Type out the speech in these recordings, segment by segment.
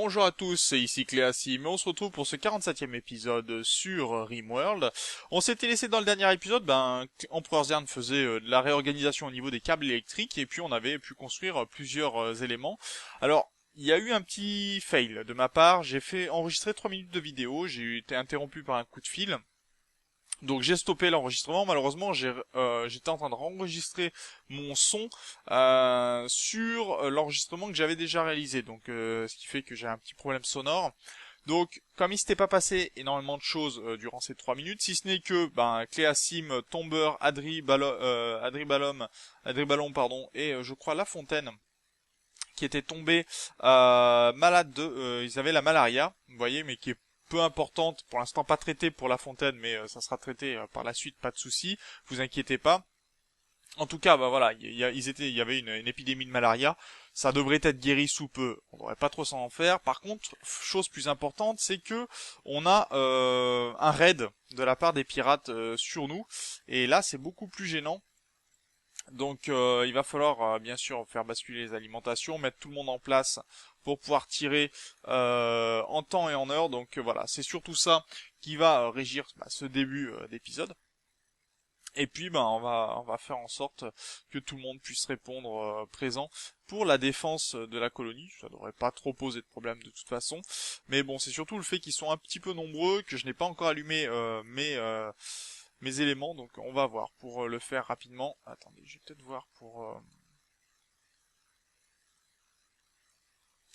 Bonjour à tous, c'est ici Cléasim, et on se retrouve pour ce 47e épisode sur Rimworld. On s'était laissé dans le dernier épisode, Emperor Zern faisait de la réorganisation au niveau des câbles électriques, et puis on avait pu construire plusieurs éléments. Alors, il y a eu un petit fail de ma part, j'ai fait enregistrer 3 minutes de vidéo, j'ai été interrompu par un coup de fil. Donc j'ai stoppé l'enregistrement. Malheureusement, j'étais en train de enregistrer mon son sur l'enregistrement que j'avais déjà réalisé. Donc ce qui fait que j'ai un petit problème sonore. Donc comme il s'était pas passé énormément de choses durant ces 3 minutes, si ce n'est que Cléasim, Tomber, Adribalom pardon, et je crois La Fontaine qui étaient tombés malades ils avaient la malaria, vous voyez, mais qui est peu importante, pour l'instant pas traitée pour La Fontaine, mais ça sera traité par la suite, pas de souci, vous inquiétez pas. En tout cas, voilà, il y avait une épidémie de malaria, ça devrait être guéri sous peu, on devrait pas trop s'en faire. Par contre, chose plus importante, c'est que on a un raid de la part des pirates sur nous, et là c'est beaucoup plus gênant. Donc il va falloir bien sûr faire basculer les alimentations, mettre tout le monde en place pour pouvoir tirer en temps et en heure. Donc voilà, c'est surtout ça qui va régir ce début d'épisode. Et puis on va faire en sorte que tout le monde puisse répondre présent pour la défense de la colonie. Ça devrait pas trop poser de problème de toute façon. Mais bon, c'est surtout le fait qu'ils sont un petit peu nombreux, que je n'ai pas encore allumé mes éléments, donc on va voir pour le faire rapidement. Attendez, je vais peut-être voir pour...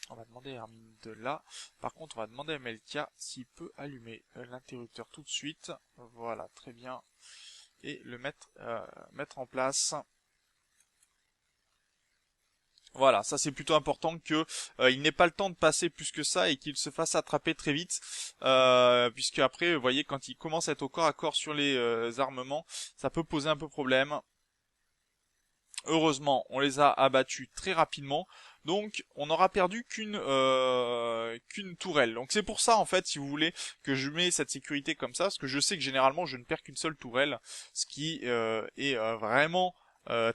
On va demander à Hermine de là. Par contre, on va demander à Melkia s'il peut allumer l'interrupteur tout de suite. Voilà, très bien. Et le mettre en place. Voilà, ça c'est plutôt important que il n'ait pas le temps de passer plus que ça et qu'il se fasse attraper très vite, puisque après, vous voyez, quand il commence à être au corps à corps sur les armements, ça peut poser un peu problème. Heureusement, on les a abattus très rapidement. Donc, on n'aura perdu qu'une tourelle. Donc, c'est pour ça, en fait, si vous voulez, que je mets cette sécurité comme ça, parce que je sais que généralement, je ne perds qu'une seule tourelle, ce qui est vraiment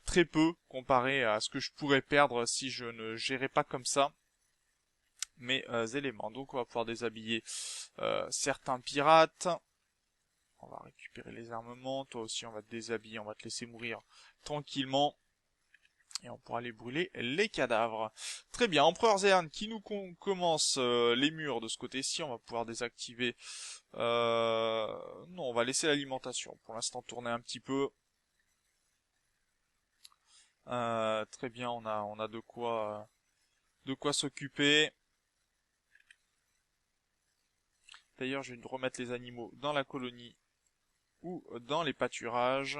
très peu comparé à ce que je pourrais perdre si je ne gérais pas comme ça mes éléments. Donc, on va pouvoir déshabiller certains pirates. On va récupérer les armements. Toi aussi, on va te déshabiller, on va te laisser mourir tranquillement. Et on pourra aller brûler les cadavres. Très bien, Empereur Zern qui nous commence les murs de ce côté-ci. On va pouvoir désactiver... Non, on va laisser l'alimentation. Pour l'instant, tourner un petit peu. Très bien, on a de quoi s'occuper. D'ailleurs, je vais remettre les animaux dans la colonie ou dans les pâturages.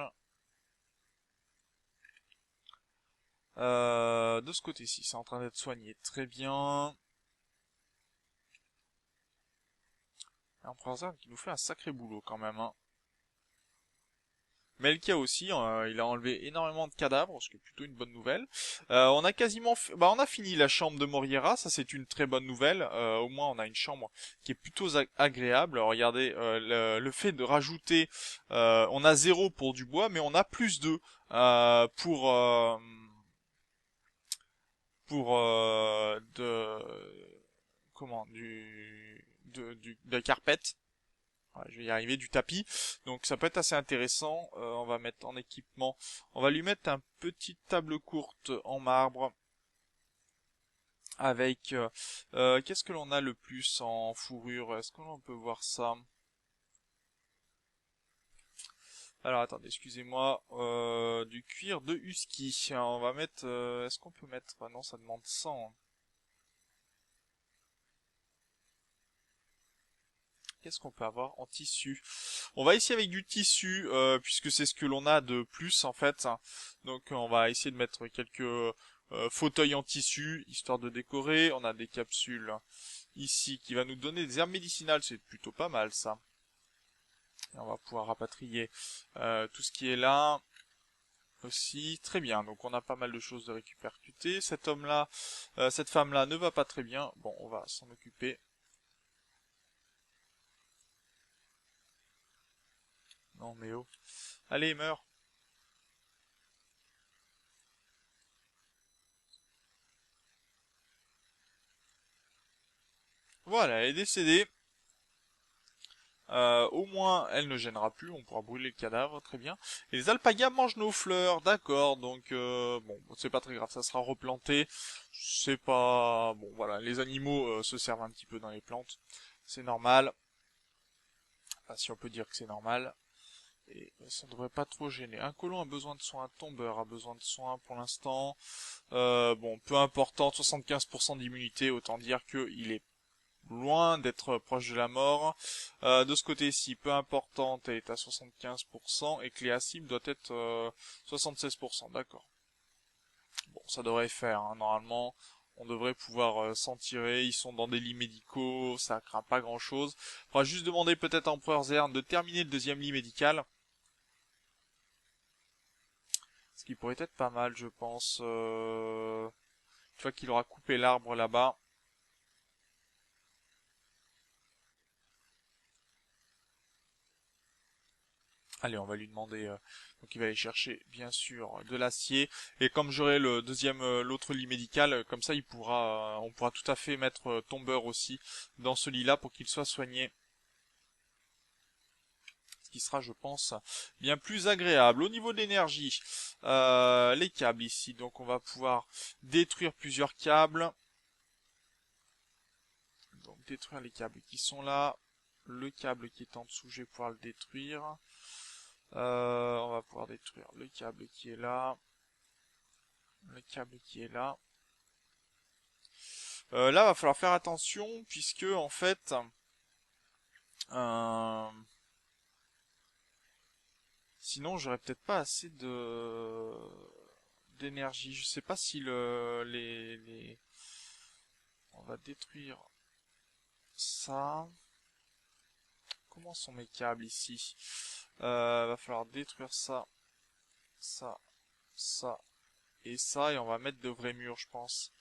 De ce côté-ci, c'est en train d'être soigné. Très bien. Empereur Zern qui nous fait un sacré boulot quand même, hein. Melkia aussi, il a enlevé énormément de cadavres, ce qui est plutôt une bonne nouvelle. On a quasiment, on a fini la chambre de Moriera, ça c'est une très bonne nouvelle. Au moins on a une chambre qui est plutôt agréable. Alors, regardez, le fait de rajouter, on a 0 pour du bois, mais on a plus 2 pour comment de carpette. Ouais, je vais y arriver, du tapis. Donc ça peut être assez intéressant. On va mettre en équipement. On va lui mettre un petit table courte en marbre. Avec... qu'est-ce que l'on a le plus en fourrure? Est-ce qu'on peut voir ça? Alors attendez, excusez-moi. Du cuir de husky. On va mettre... est-ce qu'on peut mettre... Ah non, ça demande 100. Qu'est-ce qu'on peut avoir en tissu? On va essayer avec du tissu, puisque c'est ce que l'on a de plus en fait. Donc on va essayer de mettre quelques fauteuils en tissu, histoire de décorer. On a des capsules ici qui va nous donner des herbes médicinales, c'est plutôt pas mal ça. Et on va pouvoir rapatrier tout ce qui est là aussi. Très bien, donc on a pas mal de choses de récupérer. Cet homme-là, cette femme-là ne va pas très bien. Bon, on va s'en occuper. Non mais oh. Allez, meurs. Voilà, elle est décédée. Au moins, elle ne gênera plus, on pourra brûler le cadavre, très bien. Et les alpagas mangent nos fleurs, d'accord, donc bon, c'est pas très grave, ça sera replanté. C'est pas... Bon, voilà, les animaux se servent un petit peu dans les plantes, c'est normal. Enfin, si on peut dire que c'est normal. Et ça ne devrait pas trop gêner. Un colon a besoin de soins, un tombeur a besoin de soins pour l'instant. Bon, peu important, 75% d'immunité, autant dire qu'il est loin d'être proche de la mort. De ce côté-ci, peu importante, elle est à 75%, et Cléasim doit être 76%, d'accord. Bon, ça devrait faire, hein, normalement, on devrait pouvoir s'en tirer, ils sont dans des lits médicaux, ça craint pas grand-chose. Faudra juste demander peut-être à Empereur Zern de terminer le deuxième lit médical, ce qui pourrait être pas mal, je pense. Une fois qu'il aura coupé l'arbre là-bas. Allez, on va lui demander. Donc, il va aller chercher, bien sûr, de l'acier. Et comme j'aurai le deuxième, l'autre lit médical, comme ça, on pourra tout à fait mettre tombeur aussi dans ce lit-là pour qu'il soit soigné. Ce qui sera, je pense, bien plus agréable. Au niveau de l'énergie, les câbles ici. Donc, on va pouvoir détruire plusieurs câbles. Donc, détruire les câbles qui sont là. Le câble qui est en dessous, je vais pouvoir le détruire. On va pouvoir détruire le câble qui est là. Le câble qui est là. Là, va falloir faire attention puisque en fait, euh, sinon j'aurais peut-être pas assez de d'énergie. Je sais pas si on va détruire ça. Comment sont mes câbles ici? Va falloir détruire ça, ça, ça et ça, et on va mettre de vrais murs, je pense.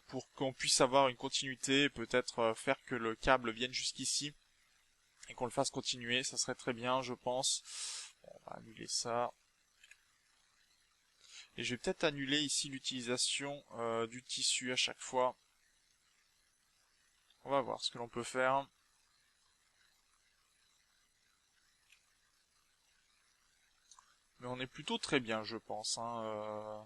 Pour qu'on puisse avoir une continuité, peut-être faire que le câble vienne jusqu'ici et qu'on le fasse continuer, ça serait très bien, je pense. Bon, on va annuler ça. Et je vais peut-être annuler ici l'utilisation du tissu à chaque fois. On va voir ce que l'on peut faire. Mais on est plutôt très bien, je pense. Hein.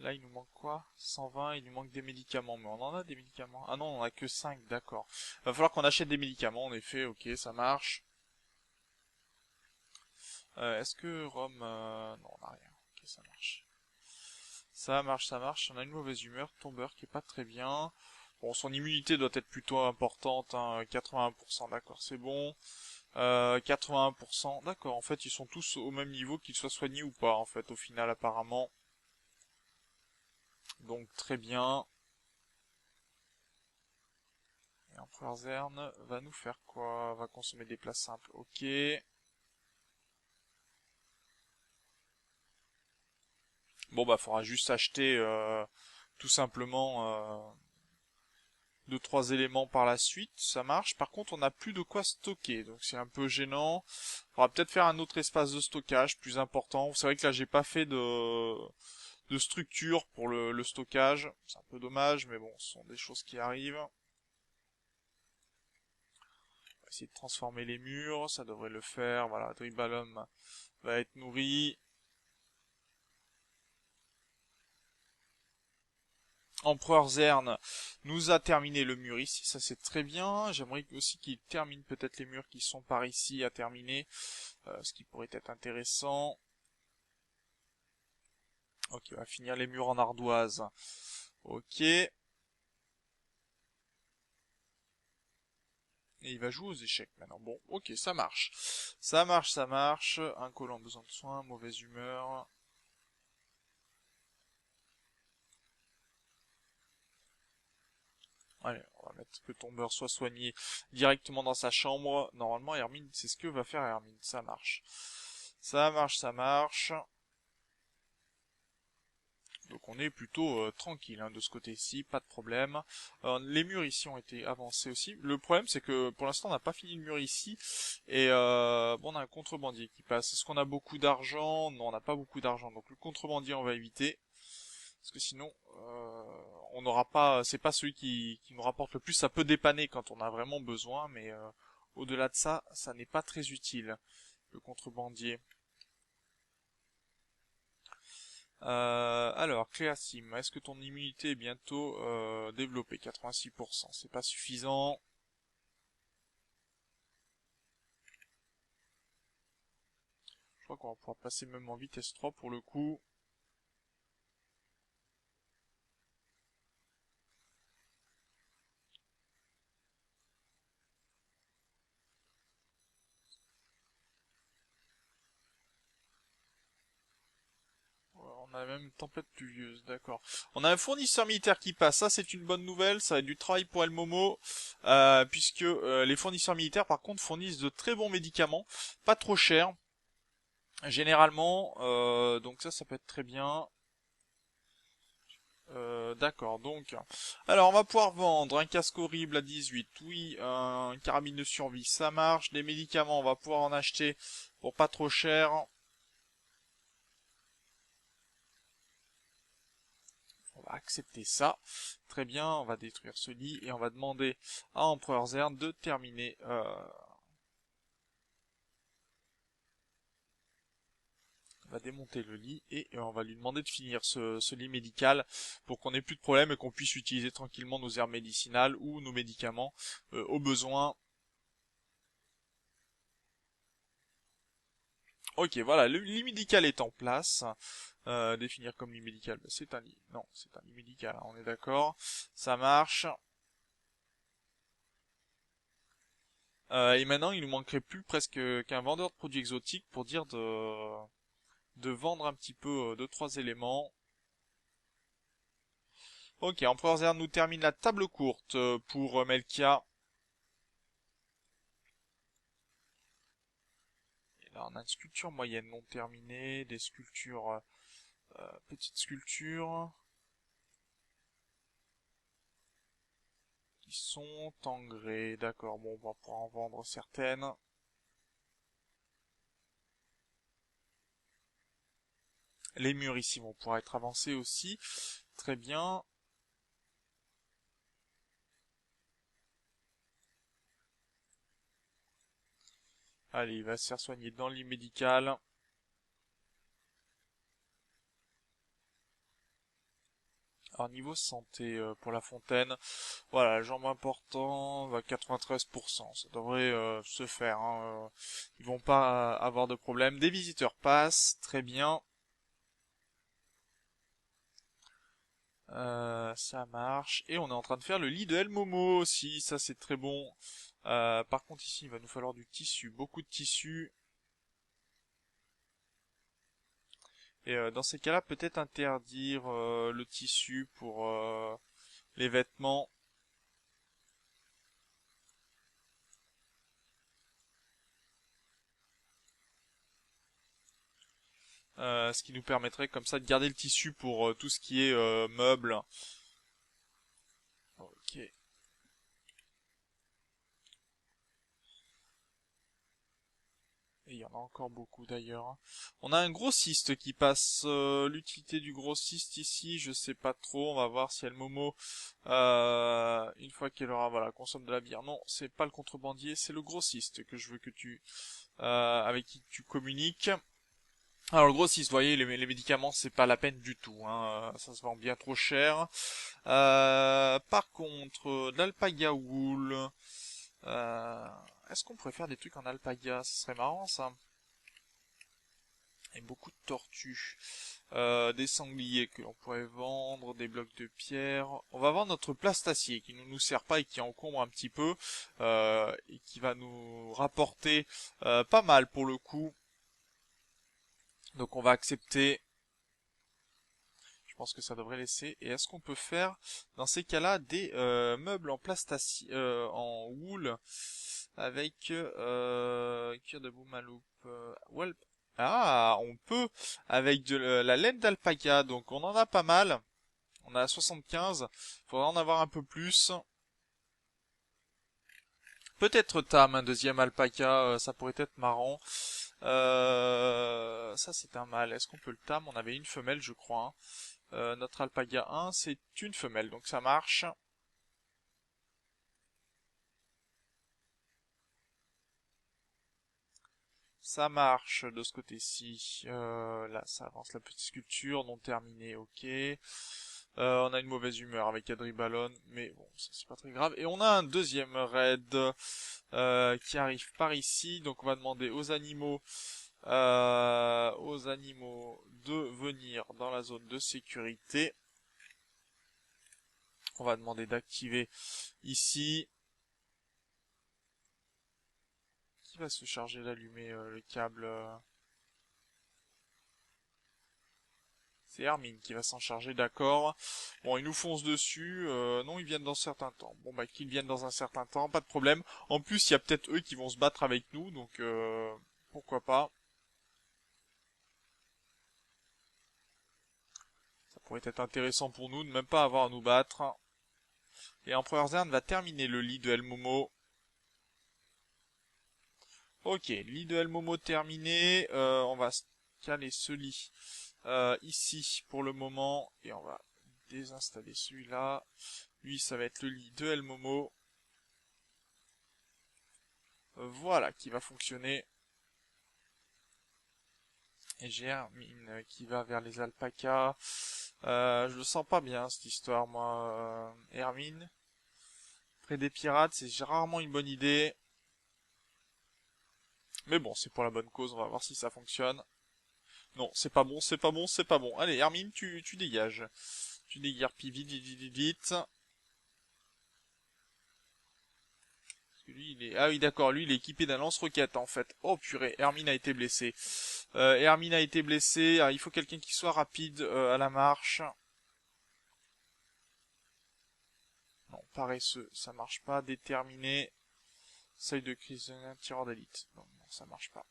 Là, il nous manque quoi? 120, il nous manque des médicaments. Mais on en a des médicaments. Ah non, on en a que 5, d'accord. Va falloir qu'on achète des médicaments, en effet, ok, ça marche. Est-ce que Rome... Non, on n'a rien. Ok, ça marche. Ça marche, ça marche. On a une mauvaise humeur. Tombeur qui est pas très bien. Bon, son immunité doit être plutôt importante. Hein. 81%, d'accord, c'est bon. 81%, d'accord. En fait, ils sont tous au même niveau, qu'ils soient soignés ou pas, en fait, au final, apparemment. Donc, très bien. Et Empereur Zern va nous faire quoi? Va consommer des plats simples. Ok. Bon, bah, faudra juste acheter, tout simplement... 2-3 éléments par la suite, ça marche. Par contre, on n'a plus de quoi stocker, donc c'est un peu gênant. On va peut-être faire un autre espace de stockage plus important. C'est vrai que là, j'ai pas fait de structure pour le stockage. C'est un peu dommage, mais bon, ce sont des choses qui arrivent. On va essayer de transformer les murs, ça devrait le faire. Voilà, Dribalum va être nourri. Empereur Zern nous a terminé le mur ici, ça c'est très bien. J'aimerais aussi qu'il termine peut-être les murs qui sont par ici à terminer, ce qui pourrait être intéressant. Ok, on va finir les murs en ardoise. Ok. Et il va jouer aux échecs maintenant. Bon, ok, ça marche. Ça marche, ça marche. Un colon besoin de soins, mauvaise humeur. Allez, on va mettre que Tombeur soit soigné directement dans sa chambre. Normalement, Hermine, c'est ce que va faire Hermine. Ça marche. Ça marche, ça marche. Donc on est plutôt tranquille hein, de ce côté-ci, pas de problème. Les murs ici ont été avancés aussi. Le problème c'est que pour l'instant on n'a pas fini le mur ici. Et bon, on a un contrebandier qui passe. Est-ce qu'on a beaucoup d'argent? Non, on n'a pas beaucoup d'argent. Donc le contrebandier on va éviter. Parce que sinon on n'aura pas, c'est pas celui qui nous rapporte le plus. Ça peut dépanner quand on a vraiment besoin, mais au-delà de ça, ça n'est pas très utile, le contrebandier. Alors, Cléasim, est-ce que ton immunité est bientôt développée? 86%, c'est pas suffisant. Je crois qu'on va pouvoir passer même en vitesse 3 pour le coup. On a même une tempête pluvieuse, d'accord. On a un fournisseur militaire qui passe, ça c'est une bonne nouvelle, ça va être du travail pour El Momo, puisque les fournisseurs militaires par contre fournissent de très bons médicaments, pas trop chers, généralement, donc ça peut être très bien. D'accord, donc, alors on va pouvoir vendre un casque horrible à 18, oui, un carabine de survie, ça marche, des médicaments, on va pouvoir en acheter pour pas trop cher. On va accepter ça. Très bien, on va détruire ce lit et on va demander à Empereur Zern de terminer. On va démonter le lit et on va lui demander de finir ce lit médical pour qu'on ait plus de problème et qu'on puisse utiliser tranquillement nos herbes médicinales ou nos médicaments au besoin. Ok, voilà, le lit médical est en place. Définir comme lit médical, bah, c'est un lit. Non, c'est un lit médical, hein, on est d'accord. Ça marche. Et maintenant, il nous manquerait plus presque qu'un vendeur de produits exotiques pour dire de vendre un petit peu deux trois éléments. Ok, Empereur Zern nous termine la table courte pour Melkia. Et là, on a une sculpture moyenne non terminée, des sculptures, petites sculptures qui sont en grès. D'accord, bon, on va pouvoir en vendre certaines. Les murs ici vont pouvoir être avancés aussi. Très bien. Allez, il va se faire soigner dans le lit médical. Alors niveau santé pour la fontaine, voilà, la jambe important, 93%, ça devrait se faire, hein, ils vont pas avoir de problème. Des visiteurs passent, très bien. Ça marche. Et on est en train de faire le lit de El Momo aussi, ça c'est très bon. Par contre ici il va nous falloir du tissu, beaucoup de tissu. Et dans ces cas-là, peut-être interdire le tissu pour les vêtements. Ce qui nous permettrait comme ça de garder le tissu pour tout ce qui est meubles. Ok. Et il y en a encore beaucoup d'ailleurs, hein. On a un grossiste qui passe. L'utilité du grossiste ici, je sais pas trop. On va voir si elle Momo, une fois qu'elle aura, voilà, consomme de la bière. Non, c'est pas le contrebandier, c'est le grossiste que je veux que avec qui tu communiques. Alors le grossiste, vous voyez, les médicaments, c'est pas la peine du tout, hein, ça se vend bien trop cher. Par contre, l'alpaga wool, euh, est-ce qu'on pourrait faire des trucs en alpaga? Ce serait marrant ça. Et beaucoup de tortues. Des sangliers que l'on pourrait vendre, des blocs de pierre. On va vendre notre plastacier qui ne nous sert pas et qui encombre un petit peu, et qui va nous rapporter pas mal pour le coup. Donc on va accepter. Je pense que ça devrait laisser. Et est-ce qu'on peut faire, dans ces cas-là, des meubles en plastacie, en wool, avec cuir de boumaloupe, ah, on peut, avec de la laine d'alpaca. Donc on en a pas mal. On a 75. Faudra en avoir un peu plus. Peut-être Tam, un deuxième alpaca, ça pourrait être marrant. ça c'est un mâle. Est-ce qu'on peut le tam? On avait une femelle, je crois, hein. Notre alpaga 1, c'est une femelle, donc ça marche. Ça marche de ce côté-ci. Là, ça avance la petite sculpture, non terminée, ok. On a une mauvaise humeur avec Adriballon, mais bon, ça c'est pas très grave. Et on a un deuxième raid qui arrive par ici, donc on va demander aux animaux de venir dans la zone de sécurité. On va demander d'activer ici. Qui va se charger d'allumer le câble C'est Hermine qui va s'en charger, d'accord. Bon, ils nous foncent dessus. Non, ils viennent dans un certain temps. Bon, bah, qu'ils viennent dans un certain temps, pas de problème. En plus, il y a peut-être eux qui vont se battre avec nous, donc pourquoi pas. Ça pourrait être intéressant pour nous de même pas avoir à nous battre. Et Empereur Zern va terminer le lit de El Momo. Ok, lit de El Momo terminé. On va caler ce lit ici pour le moment. Et on va désinstaller celui-là. Lui, ça va être le lit de El Momo. Voilà, qui va fonctionner. Et j'ai Hermine qui va vers les alpacas. Je le sens pas bien, cette histoire, moi. Hermine. Près des pirates, c'est rarement une bonne idée. Mais bon, c'est pour la bonne cause, on va voir si ça fonctionne. Non, c'est pas bon, c'est pas bon, c'est pas bon. Allez, Hermine, tu dégages. Tu déguerpis vite, vite, vite, vite. Parce que lui, il est... Ah oui, d'accord, lui, il est équipé d'un lance-roquette, en fait. Oh, purée, Hermine a été blessée. Hermine a été blessée. Ah, il faut quelqu'un qui soit rapide à la marche. Non, paresseux, ça marche pas. Déterminé. Seuil de crise, tireur d'élite. Non, non, ça marche pas.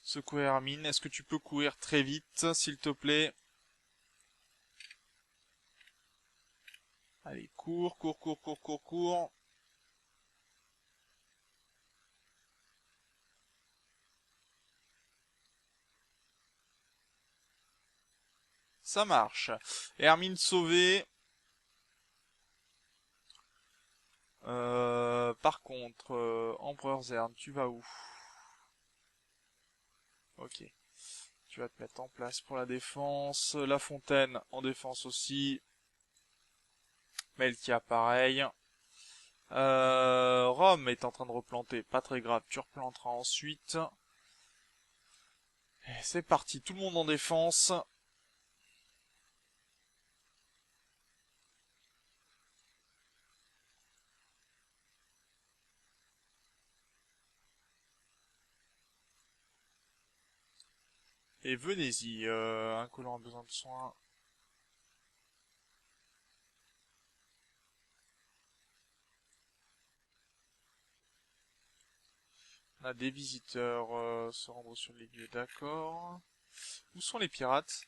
Secouer Hermine, est-ce que tu peux courir très vite, s'il te plaît? Allez, cours, cours, cours, cours, cours, cours. Ça marche. Hermine sauvée. Par contre, Empereur Zern, tu vas où? Ok. Tu vas te mettre en place pour la défense. La Fontaine en défense aussi. Melkia pareil. Rome est en train de replanter. Pas très grave, tu replanteras ensuite. C'est parti, tout le monde en défense. Et venez-y, un colon a besoin de soins. On a des visiteurs se rendre sur les lieux, d'accord. Où sont les pirates?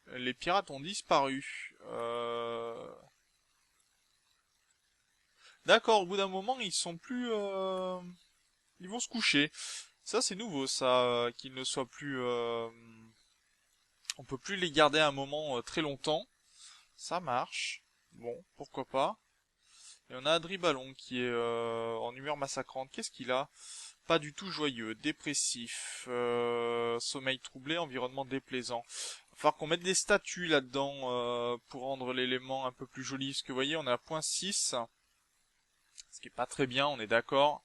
Les pirates ont disparu. D'accord, au bout d'un moment, ils sont plus... Ils vont se coucher. Ça, c'est nouveau, ça, qu'ils ne soient plus... On peut plus les garder un moment très longtemps. Ça marche. Bon, pourquoi pas. Et on a Adriballon qui est en humeur massacrante. Qu'est-ce qu'il a? Pas du tout joyeux, dépressif, sommeil troublé, environnement déplaisant. Il va falloir qu'on mette des statues là-dedans pour rendre l'élément un peu plus joli. Parce que vous voyez, on est à point 6, ce qui est pas très bien, on est d'accord.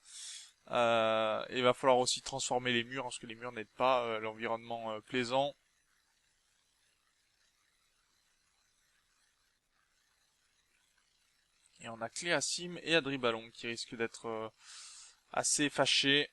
Il va falloir aussi transformer les murs, parce que les murs n'aident pas l'environnement plaisant. Et on a Cléasim et Adriballon qui risquent d'être assez fâchés.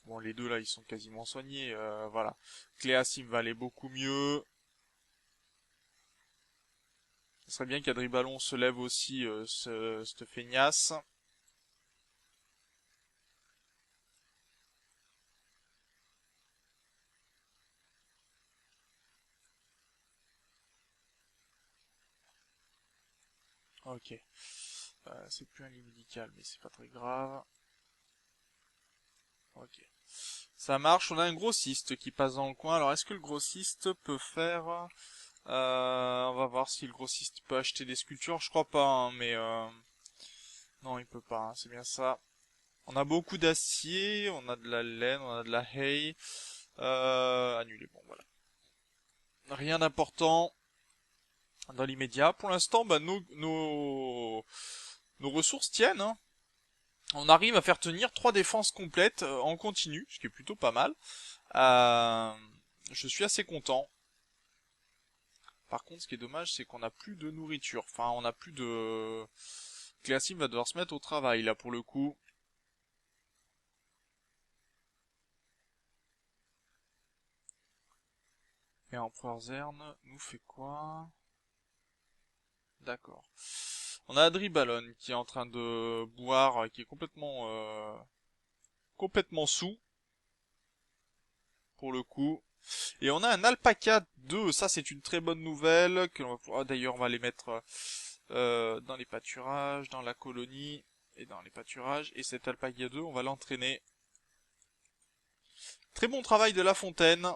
Bon, les deux là, ils sont quasiment soignés, voilà. Cléasim va aller beaucoup mieux. Ce serait bien qu'Adriballon se lève aussi, cette feignasse. Ok. C'est plus un lit médical, mais c'est pas très grave. Ok. Ça marche, on a un grossiste qui passe dans le coin. Alors est-ce que le grossiste peut faire... on va voir si le grossiste peut acheter des sculptures. Je crois pas, hein, mais... Non, il peut pas, hein, c'est bien ça. On a beaucoup d'acier, on a de la laine, on a de la hay. Annulé, bon voilà. Rien d'important dans l'immédiat. Pour l'instant, bah, nos ressources tiennent, hein. On arrive à faire tenir 3 défenses complètes en continu, ce qui est plutôt pas mal. Euh, je suis assez content. Par contre, ce qui est dommage, c'est qu'on n'a plus de nourriture. Enfin, on n'a plus de... Cléasim va devoir se mettre au travail, là, pour le coup. Et Empereur Zern nous fait quoi? D'accord. On a Adribalon qui est en train de boire, qui est complètement sous, pour le coup. Et on a un alpaca 2, ça c'est une très bonne nouvelle, que l'on va pouvoir, d'ailleurs on va les mettre dans les pâturages, dans la colonie, et dans les pâturages, et cet alpaca 2, on va l'entraîner. Très bon travail de La Fontaine.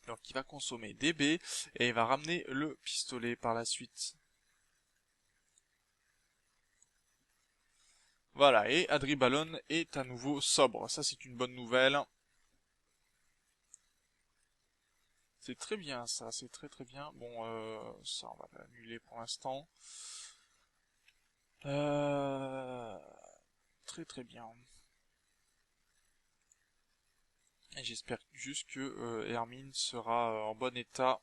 Alors qui va consommer des baies, et il va ramener le pistolet par la suite. Voilà, et Adribalon est à nouveau sobre, ça c'est une bonne nouvelle. C'est très bien ça, c'est très très bien. Bon, ça on va l'annuler pour l'instant. Euh... Très très bien. Et j'espère juste que Hermine sera en bon état.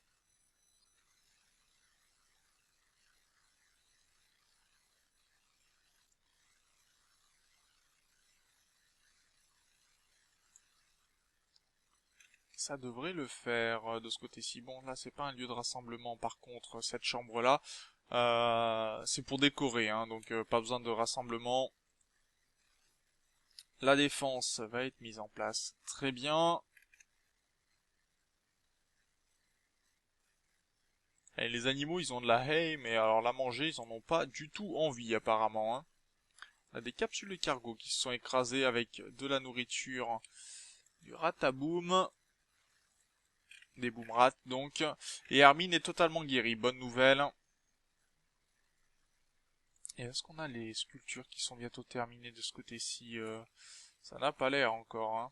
Ça devrait le faire de ce côté-ci. Bon, là c'est pas un lieu de rassemblement par contre, cette chambre-là. C'est pour décorer, hein, donc pas besoin de rassemblement. La défense va être mise en place. Très bien. Et les animaux, ils ont de la haie, mais alors la manger, ils en ont pas du tout envie apparemment, hein. On a des capsules de cargo qui se sont écrasées avec de la nourriture, du rataboum, des boomrats donc. Et Hermine est totalement guérie, bonne nouvelle. Et est-ce qu'on a les sculptures qui sont bientôt terminées de ce côté-ci? Ça n'a pas l'air encore, hein.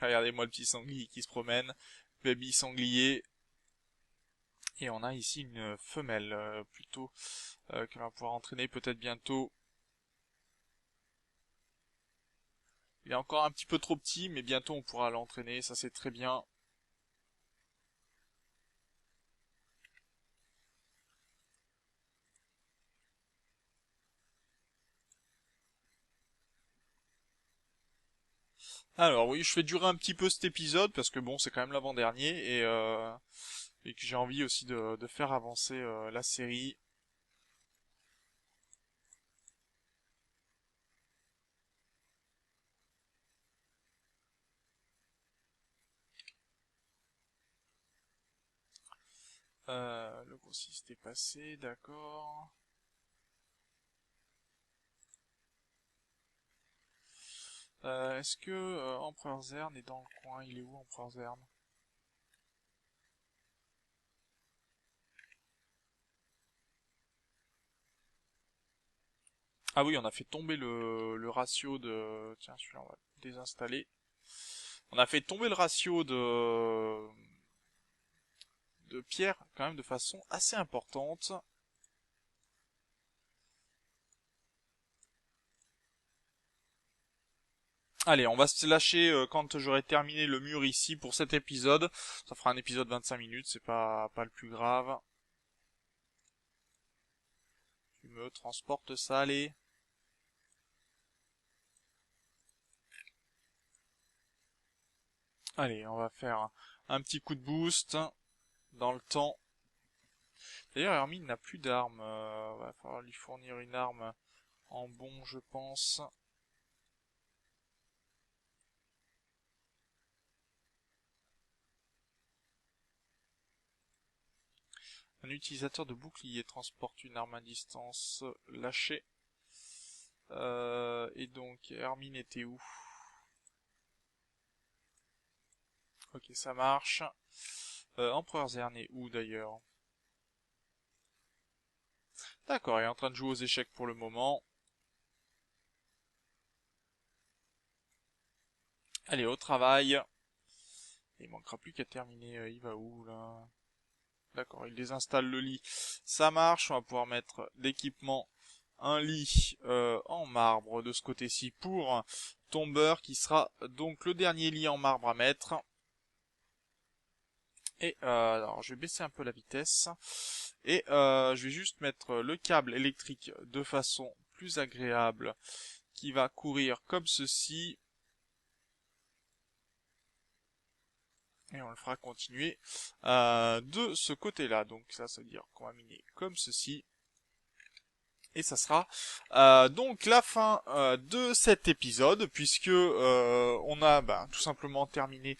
Regardez-moi le petit sanglier qui se promène. Baby sanglier. Et on a ici une femelle, plutôt, que l'on va pouvoir entraîner peut-être bientôt. Il est encore un petit peu trop petit, mais bientôt on pourra l'entraîner, ça c'est très bien. Alors oui, je fais durer un petit peu cet épisode, parce que bon, c'est quand même l'avant-dernier, et que j'ai envie aussi de faire avancer la série. Le grossiste est passé, d'accord. Est-ce que Empereur Zern est dans le coin? Il est où, Empereur Zern? Ah oui, on a fait tomber le ratio de... Tiens, celui-là, on va le désinstaller. On a fait tomber le ratio de pierre, quand même, de façon assez importante. Allez, on va se lâcher quand j'aurai terminé le mur ici pour cet épisode. Ça fera un épisode 25 minutes, c'est pas le plus grave. Tu me transportes ça, allez. Allez, on va faire un petit coup de boost dans le temps. D'ailleurs, Hermine n'a plus d'armes. Va falloir lui fournir une arme en bon, je pense. Un utilisateur de bouclier transporte une arme à distance lâchée. Et donc, Hermine était où? Ok, ça marche. Empereur Zern est où d'ailleurs? D'accord, il est en train de jouer aux échecs pour le moment. Allez, au travail. Il manquera plus qu'à terminer. Il va où là? D'accord, il désinstalle le lit. Ça marche, on va pouvoir mettre l'équipement, un lit en marbre de ce côté-ci pour tombeur qui sera donc le dernier lit en marbre à mettre. Et alors je vais baisser un peu la vitesse et je vais juste mettre le câble électrique de façon plus agréable qui va courir comme ceci. Et on le fera continuer de ce côté-là. Donc ça veut dire qu'on va miner comme ceci. Et ça sera donc la fin de cet épisode, puisque on a tout simplement terminé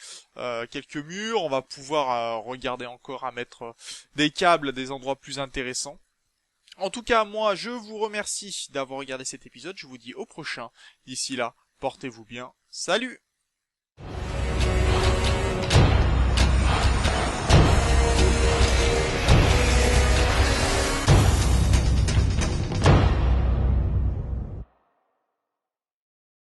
quelques murs. On va pouvoir regarder encore à mettre des câbles à des endroits plus intéressants. En tout cas, moi, je vous remercie d'avoir regardé cet épisode. Je vous dis au prochain. D'ici là, portez-vous bien. Salut!